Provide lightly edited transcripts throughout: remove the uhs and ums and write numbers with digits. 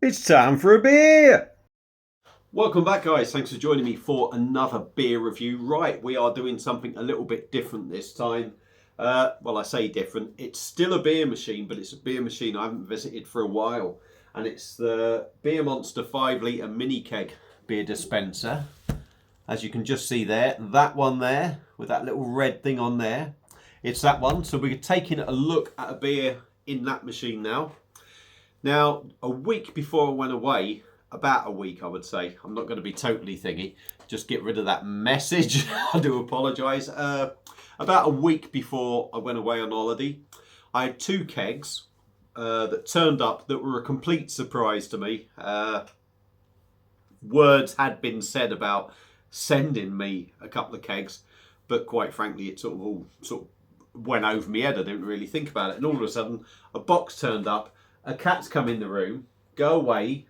It's time for a beer! Welcome back, guys. Thanks for joining me for another beer review. Right, we are doing something a little bit different this time. Well, I say different. It's still a beer machine, but it's a beer machine I haven't visited for a while. And it's the Beermonster 5 litre mini keg beer dispenser. As you can just see there, that one there, with that little red thing on there. It's that one. So we're taking a look at a beer in that machine now. Now, a week before I went away, about a week I would say, I'm not going to be totally thingy, just get rid of that message, I do apologise. About a week before I went away on holiday, I had two kegs that turned up that were a complete surprise to me. Words had been said about sending me a couple of kegs, but quite frankly it all went over my head. I didn't really think about it, and all of a sudden a box turned up. A cat's come in the room. Go away.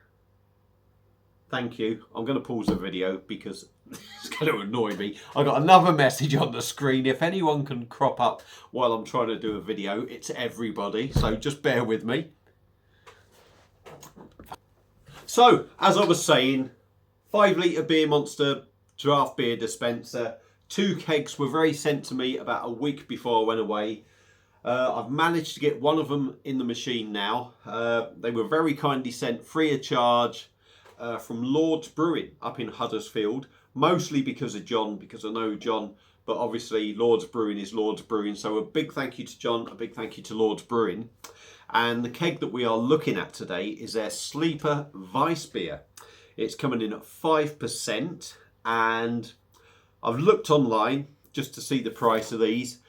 Thank you. I'm going to pause the video because it's going to annoy me. I got another message on the screen. If anyone can crop up while I'm trying to do a video, it's everybody. So just bear with me. So, as I was saying, 5 litre Beermonster draft beer dispenser. Two kegs were very sent to me about a week before I went away. I've managed to get one of them in the machine now. They were very kindly sent free of charge from Lord's Brewing up in Huddersfield, mostly because of John, because I know John, but obviously Lord's Brewing is Lord's Brewing. So a big thank you to John, a big thank you to Lord's Brewing. And the keg that we are looking at today is their Sleeper Weissbier. It's coming in at 5%, and I've looked online just to see the price of these.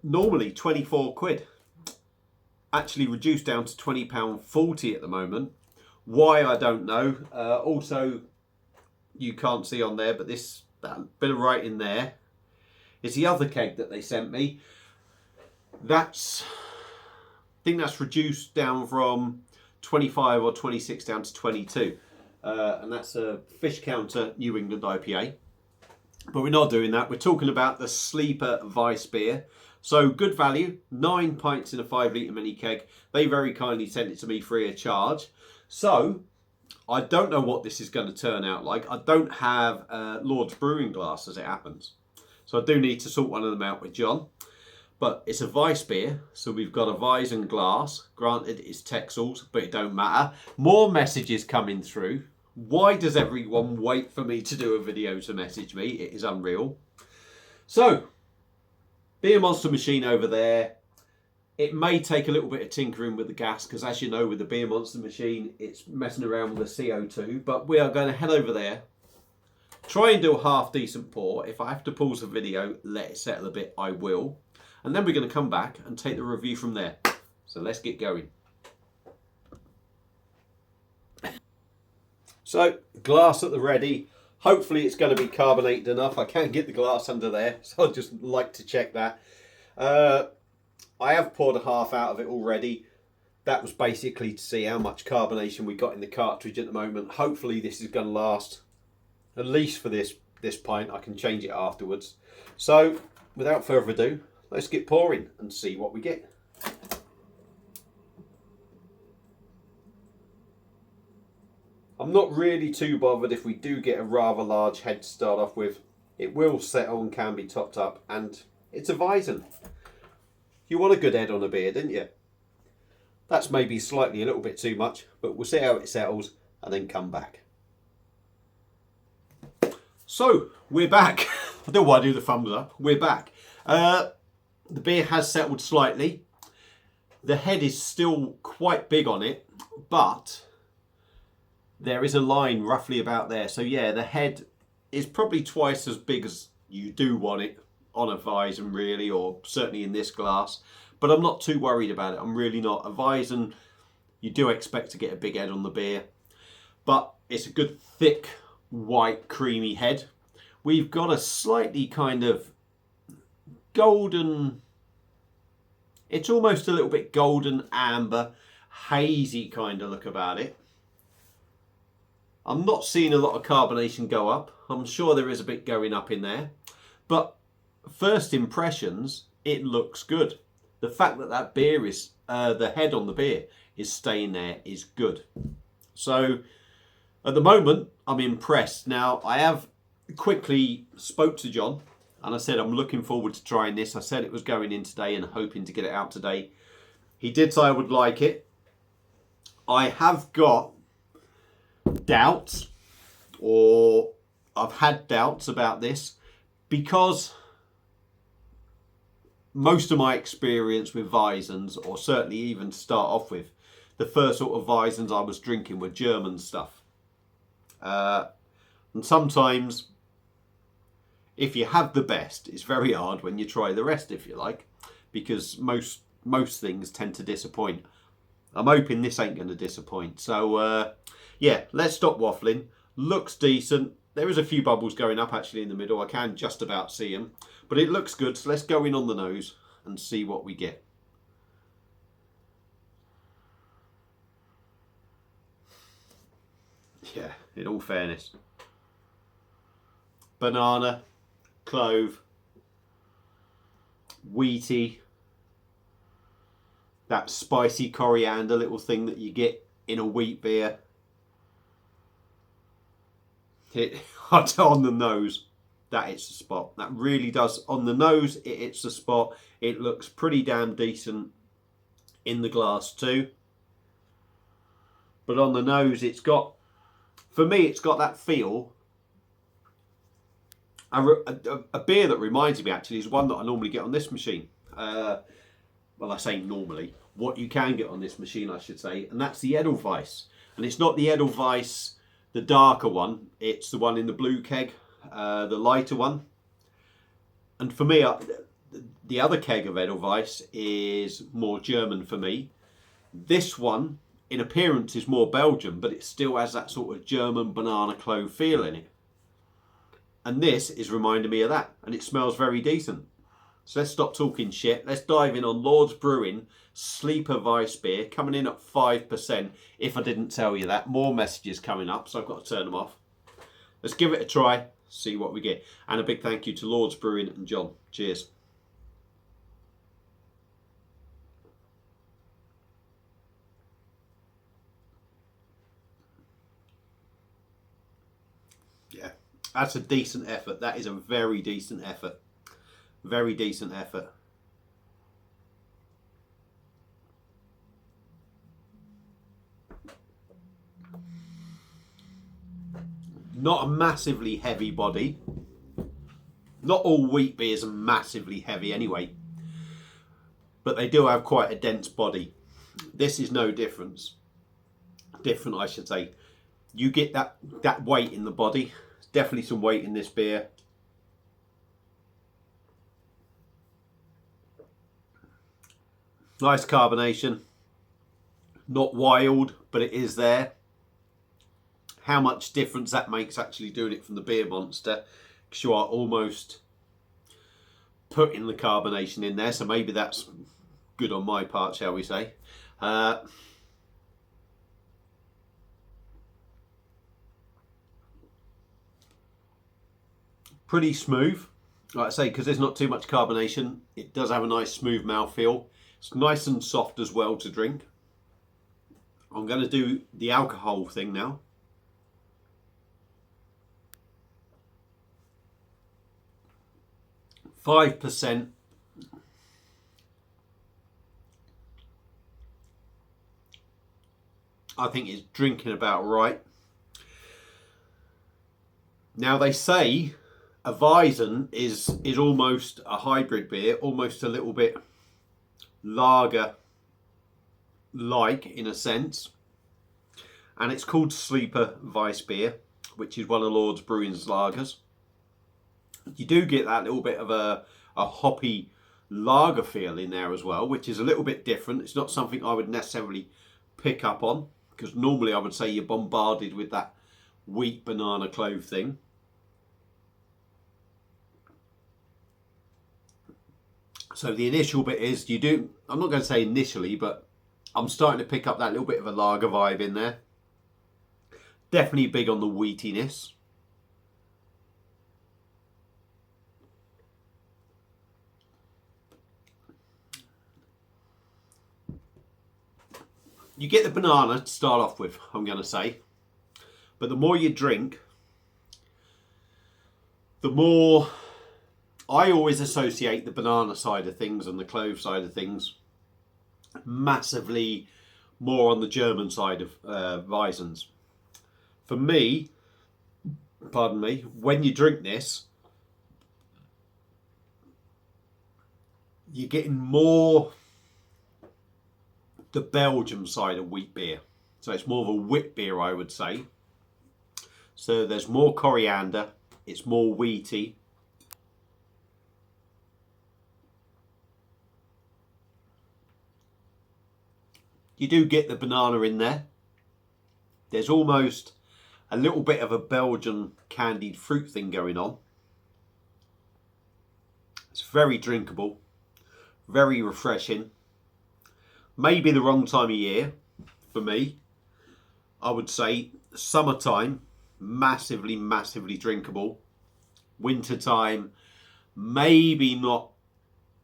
Normally 24 quid, actually reduced down to £20.40 at the moment. Why, I don't know. Also, you can't see on there, but that bit of writing there is the other keg that they sent me. I think that's reduced down from 25 or 26 down to 22, and that's a Fish Counter New England IPA. But we're not doing that. We're talking about the Sleeper Weissbier. So good value, 9 pints in a 5 litre mini keg. They very kindly sent it to me free of charge. So I don't know what this is going to turn out like. I don't have Lord's Brewing glass as it happens. So I do need to sort one of them out with John. But it's a Weissbier, so we've got a Weizen glass. Granted, it's Texels, but it don't matter. More messages coming through. Why does everyone wait for me to do a video to message me? It is unreal. So, Beermonster machine over there. It may take a little bit of tinkering with the gas, because as you know, with the Beermonster machine, it's messing around with the CO2. But we are going to head over there, try and do a half decent pour. If I have to pause the video, let it settle a bit, I will. And then we're going to come back and take the review from there. So let's get going. So, glass at the ready. Hopefully it's going to be carbonated enough. I can't get the glass under there, so I'd just like to check that. I have poured a half out of it already. That was basically to see how much carbonation we got in the cartridge at the moment. Hopefully this is going to last at least for this pint. I can change it afterwards. So, without further ado, let's get pouring and see what we get. I'm not really too bothered if we do get a rather large head to start off with. It will settle and can be topped up, and it's a Weizen. You want a good head on a beer, didn't you? That's maybe slightly a little bit too much, but we'll see how it settles and then come back. So, we're back. I don't want to do the thumbs up. We're back. The beer has settled slightly. The head is still quite big on it, but there is a line roughly about there. So yeah, the head is probably twice as big as you do want it on a Weizen really, or certainly in this glass. But I'm not too worried about it. I'm really not. A Weizen, you do expect to get a big head on the beer. But it's a good thick, white, creamy head. We've got a slightly kind of golden, it's almost a little bit golden amber, hazy kind of look about it. I'm not seeing a lot of carbonation go up. I'm sure there is a bit going up in there. But first impressions, it looks good. The fact that that beer is, the head on the beer is staying there is good. So at the moment, I'm impressed. Now, I have quickly spoke to John and I said I'm looking forward to trying this. I said it was going in today and hoping to get it out today. He did say I would like it. I have got doubts, or I've had doubts about this, because most of my experience with Weissens, or certainly even to start off with, the first sort of Weissens I was drinking were German stuff. And sometimes, if you have the best, it's very hard when you try the rest, if you like, because most things tend to disappoint. I'm hoping this ain't going to disappoint. So, yeah, let's stop waffling. Looks decent. There is a few bubbles going up actually in the middle. I can just about see them. But it looks good. So let's go in on the nose and see what we get. Yeah, in all fairness. Banana, clove, wheaty, that spicy coriander little thing that you get in a wheat beer. It on the nose, that hits the spot. That really does. On the nose, it hits the spot. It looks pretty damn decent in the glass too. But on the nose, it's got, for me, it's got that feel. A beer that reminds me actually is one that I normally get on this machine. Well, I say normally. What you can get on this machine, I should say, and that's the Edelweiss. And it's not the Edelweiss, the darker one. It's the one in the blue keg, the lighter one. And for me, the other keg of Edelweiss is more German for me. This one, in appearance, is more Belgian, but it still has that sort of German banana clove feel in it. And this is reminding me of that, and it smells very decent. So let's stop talking shit. Let's dive in on Lord's Brewing Sleeper weissbier, coming in at 5%. If I didn't tell you that, more messages coming up, so I've got to turn them off. Let's give it a try, see what we get. And a big thank you to Lord's Brewing and John. Cheers. Yeah, that's a decent effort. That is a very decent effort. Very decent effort. Not a massively heavy body. Not all wheat beers are massively heavy anyway. But they do have quite a dense body. This is no different, I should say. You get that weight in the body. There's definitely some weight in this beer. Nice carbonation. Not wild, but it is there. How much difference that makes actually doing it from the Beermonster, because you are almost putting the carbonation in there, so maybe that's good on my part, shall we say. Pretty smooth, like I say, because there's not too much carbonation. It does have a nice smooth mouthfeel. It's nice and soft as well to drink. I'm going to do the alcohol thing now. %. I think it's drinking about right. Now they say a Weizen is almost a hybrid beer, almost a little bit lager-like in a sense. And it's called Sleeper Weissbier, which is one of Lord's Brewing's lagers. You do get that little bit of a hoppy lager feel in there as well, which is a little bit different. It's not something I would necessarily pick up on, because normally I would say you're bombarded with that wheat banana clove thing. So the initial bit is I'm not going to say initially, but I'm starting to pick up that little bit of a lager vibe in there. Definitely big on the wheatiness. You get the banana to start off with, I'm going to say. But the more you drink, the more... I always associate the banana side of things and the clove side of things massively more on the German side of Weissens. For me, pardon me, when you drink this, you're getting more the Belgian side of wheat beer. So it's more of a wit beer, I would say. So there's more coriander, it's more wheaty. You do get the banana in there. There's almost a little bit of a Belgian candied fruit thing going on. It's very drinkable, very refreshing. Maybe the wrong time of year for me. I would say summertime, massively, massively drinkable. Wintertime, maybe not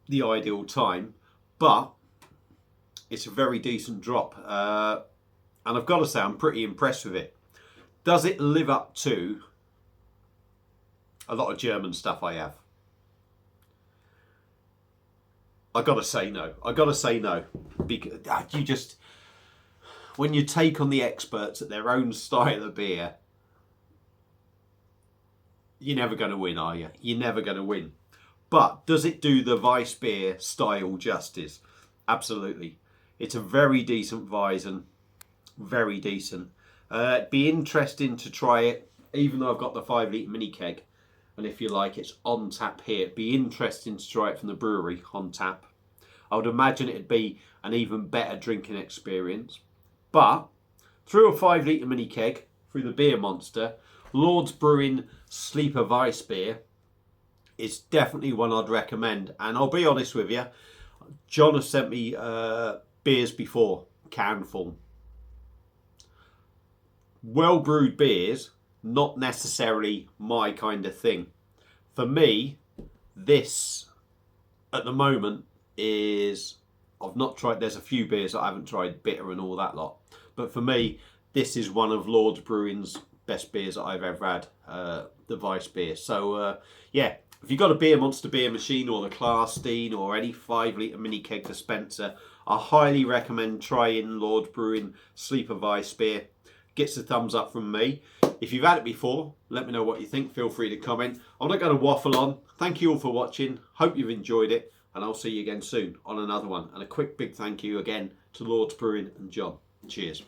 the ideal time, but it's a very decent drop. And I've got to say, I'm pretty impressed with it. Does it live up to a lot of German stuff I have? I got to say no. I got to say no. Because you just, when you take on the experts at their own style of beer, you're never going to win, are you? You're never going to win. But does it do the weissbier style justice? Absolutely. It's a very decent Weizen. Very decent. It'd be interesting to try it, even though I've got the 5 litre mini keg. And if you like, it's on tap here. It'd be interesting to try it from the brewery on tap. I would imagine it'd be an even better drinking experience. But through a 5 litre mini keg, through the Beermonster, Lord's Brewing Sleeper Weissbier is definitely one I'd recommend. And I'll be honest with you, John has sent me beers before, can form. Well brewed beers, not necessarily my kind of thing. For me, this at the moment is, I've not tried, there's a few beers that I haven't tried, bitter and all that lot. But for me, this is one of Lord's Brewing's best beers that I've ever had, the Weissbier. So yeah, if you've got a Beermonster beer machine or the Klarstein or any 5 litre mini keg dispenser, I highly recommend trying Lord's Brewing Sleeper Weissbier. Gets a thumbs up from me. If you've had it before, let me know what you think. Feel free to comment. I'm not going to waffle on. Thank you all for watching. Hope you've enjoyed it. And I'll see you again soon on another one. And a quick big thank you again to Lord's Brewing and John. Cheers.